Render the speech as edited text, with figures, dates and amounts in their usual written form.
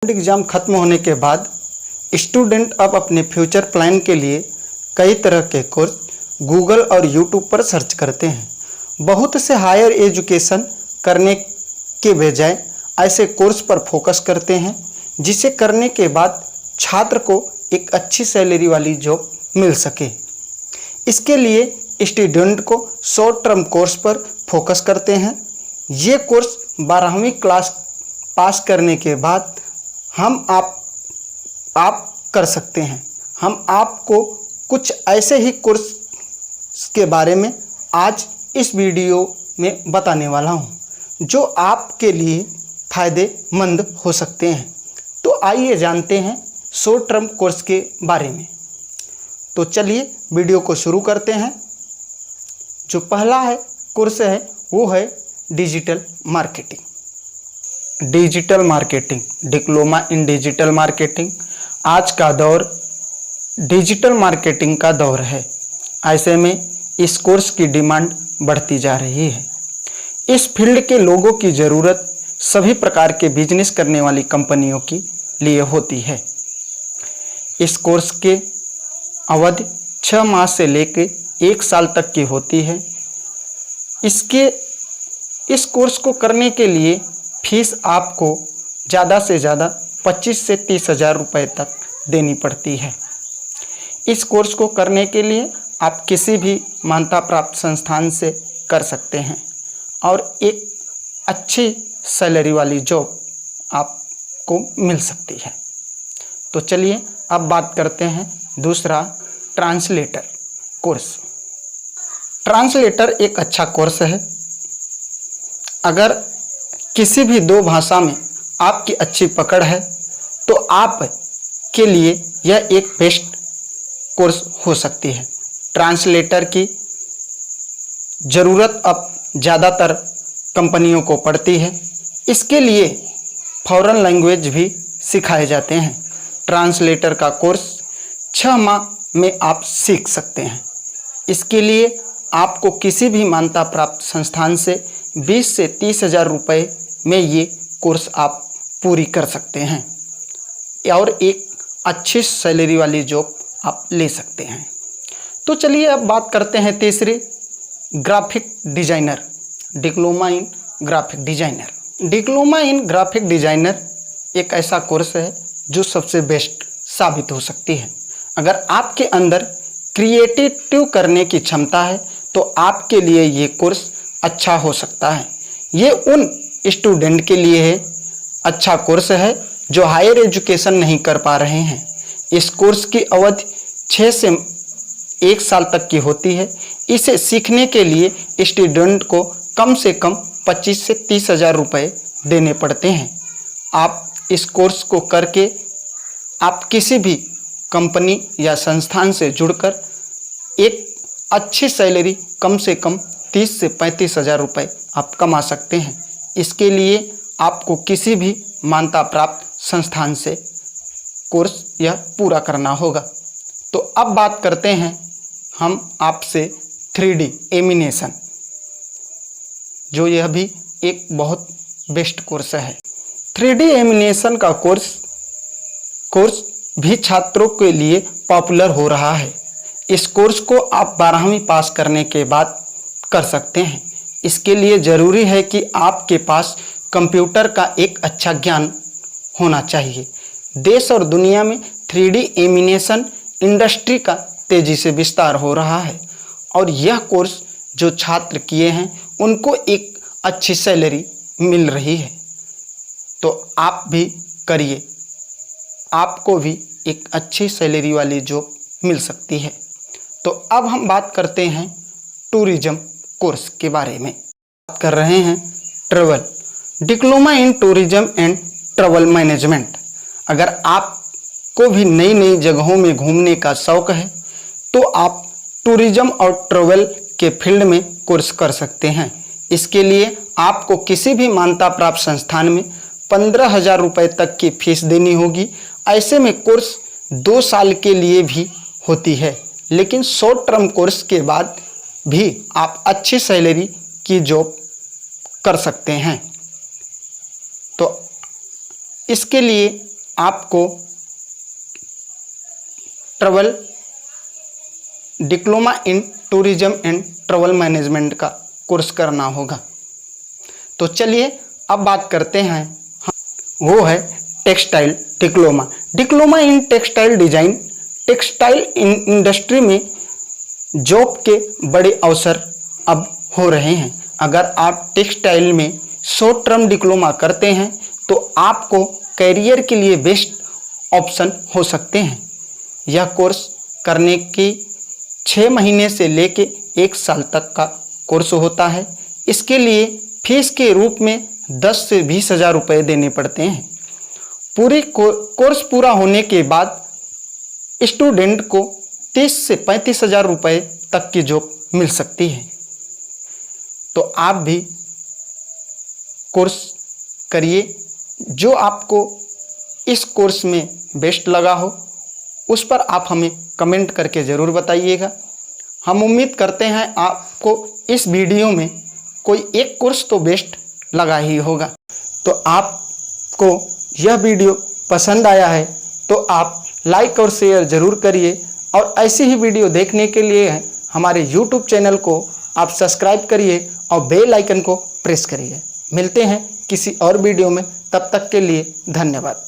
Exam ख़त्म होने के बाद स्टूडेंट अब अपने फ्यूचर प्लान के लिए कई तरह के कोर्स गूगल और यूट्यूब पर सर्च करते हैं। बहुत से हायर एजुकेशन करने के बजाय ऐसे कोर्स पर फोकस करते हैं जिसे करने के बाद छात्र को एक अच्छी सैलरी वाली जॉब मिल सके। इसके लिए स्टूडेंट को शॉर्ट टर्म कोर्स पर फोकस करते हैं। ये कोर्स 12वीं क्लास पास करने के बाद हम आप कर सकते हैं। हम आपको कुछ ऐसे ही कोर्स के बारे में आज इस वीडियो में बताने वाला हूं जो आपके लिए फ़ायदेमंद हो सकते हैं। तो आइए जानते हैं शॉर्ट टर्म कोर्स के बारे में। तो चलिए वीडियो को शुरू करते हैं। जो पहला कोर्स है वो है digital marketing. Digital marketing, diploma in digital marketing. आज का दौर डिजिटल मार्केटिंग का दौर है। ऐसे में इस कोर्स की डिमांड बढ़ती जा रही है। इस फील्ड के लोगों की ज़रूरत सभी प्रकार के बिजनेस करने वाली कंपनियों के लिए होती है। इस कोर्स के अवधि 6 माह से लेकर 1 साल तक की होती है। इस कोर्स को करने के लिए फीस आपको ज़्यादा से ज़्यादा 25 से 30 हज़ार रुपये तक देनी पड़ती है। इस कोर्स को करने के लिए आप किसी भी मान्यता प्राप्त संस्थान से कर सकते हैं और एक अच्छी सैलरी वाली जॉब आपको मिल सकती है। तो चलिए अब बात करते हैं दूसरा, ट्रांसलेटर कोर्स। ट्रांसलेटर एक अच्छा कोर्स है। अगर किसी भी 2 भाषा में आपकी अच्छी पकड़ है तो आप के लिए यह एक बेस्ट कोर्स हो सकती है। ट्रांसलेटर की ज़रूरत अब ज़्यादातर कंपनियों को पड़ती है। इसके लिए फॉरेन लैंग्वेज भी सिखाए जाते हैं। ट्रांसलेटर का कोर्स 6 माह में आप सीख सकते हैं। इसके लिए आपको किसी भी मान्यता प्राप्त संस्थान से 20 से 30 हज़ार रुपये में ये कोर्स आप पूरी कर सकते हैं और एक अच्छी सैलरी वाली जॉब आप ले सकते हैं। तो चलिए अब बात करते हैं तीसरी, graphic designer, diploma in graphic designer. Diploma in graphic designer एक ऐसा कोर्स है जो सबसे बेस्ट साबित हो सकती है। अगर आपके अंदर क्रिएटिव करने की क्षमता है तो आपके लिए ये कोर्स अच्छा हो सकता है। ये उन स्टूडेंट के लिए है अच्छा कोर्स है जो हायर एजुकेशन नहीं कर पा रहे हैं। इस कोर्स की अवधि 6 से 1 साल तक की होती है। इसे सीखने के लिए स्टूडेंट को कम से कम 25 से 30 हज़ार रुपये देने पड़ते हैं। आप इस कोर्स को करके आप किसी भी कंपनी या संस्थान से जुड़कर एक अच्छी सैलरी कम से कम 30 से 35 हज़ार रुपये आप कमा सकते हैं। इसके लिए आपको किसी भी मान्यता प्राप्त संस्थान से कोर्स यह पूरा करना होगा। तो अब बात करते हैं हम आपसे 3D एनिमेशन, जो यह भी एक बहुत बेस्ट कोर्स है। 3D एनिमेशन का कोर्स भी छात्रों के लिए पॉपुलर हो रहा है। इस कोर्स को आप 12वीं पास करने के बाद कर सकते हैं। इसके लिए ज़रूरी है कि आपके पास कंप्यूटर का एक अच्छा ज्ञान होना चाहिए। देश और दुनिया में 3D एनिमेशन इंडस्ट्री का तेज़ी से विस्तार हो रहा है और यह कोर्स जो छात्र किए हैं उनको एक अच्छी सैलरी मिल रही है। तो आप भी करिए, आपको भी एक अच्छी सैलरी वाली जॉब मिल सकती है। तो अब हम बात करते हैं टूरिज्म कोर्स के बारे में। बात कर रहे हैं travel, diploma in tourism and travel management. अगर आपको भी नई नई जगहों में घूमने का शौक़ है तो आप टूरिज्म और ट्रैवल के फील्ड में कोर्स कर सकते हैं। इसके लिए आपको किसी भी मान्यता प्राप्त संस्थान में 15 हज़ार रुपये तक की फीस देनी होगी। ऐसे में कोर्स 2 साल के लिए भी होती है, लेकिन शॉर्ट टर्म कोर्स के बाद भी आप अच्छी सैलरी की जॉब कर सकते हैं। तो इसके लिए आपको travel diploma in tourism and travel management का कोर्स करना होगा। तो चलिए अब बात करते हैं, वो है textile diploma. Diploma in textile design. Textile industry में जॉब के बड़े अवसर अब हो रहे हैं। अगर आप टेक्सटाइल में शॉर्ट टर्म डिप्लोमा करते हैं तो आपको करियर के लिए बेस्ट ऑप्शन हो सकते हैं। यह कोर्स करने की 6 महीने से लेके 1 साल तक का कोर्स होता है। इसके लिए फीस के रूप में 10 से 20 हज़ार रुपये देने पड़ते हैं। पूरी कोर्स पूरा होने के बाद स्टूडेंट को 30 से 35 हज़ार रुपये तक की जॉब मिल सकती है। तो आप भी कोर्स करिए। जो आपको इस कोर्स में बेस्ट लगा हो उस पर आप हमें कमेंट करके ज़रूर बताइएगा। हम उम्मीद करते हैं आपको इस वीडियो में कोई एक कोर्स तो बेस्ट लगा ही होगा। तो आपको यह वीडियो पसंद आया है तो आप लाइक और शेयर ज़रूर करिए, और ऐसी ही वीडियो देखने के लिए हमारे YouTube चैनल को आप सब्सक्राइब करिए और बेल आइकन को प्रेस करिए। मिलते हैं किसी और वीडियो में, तब तक के लिए धन्यवाद।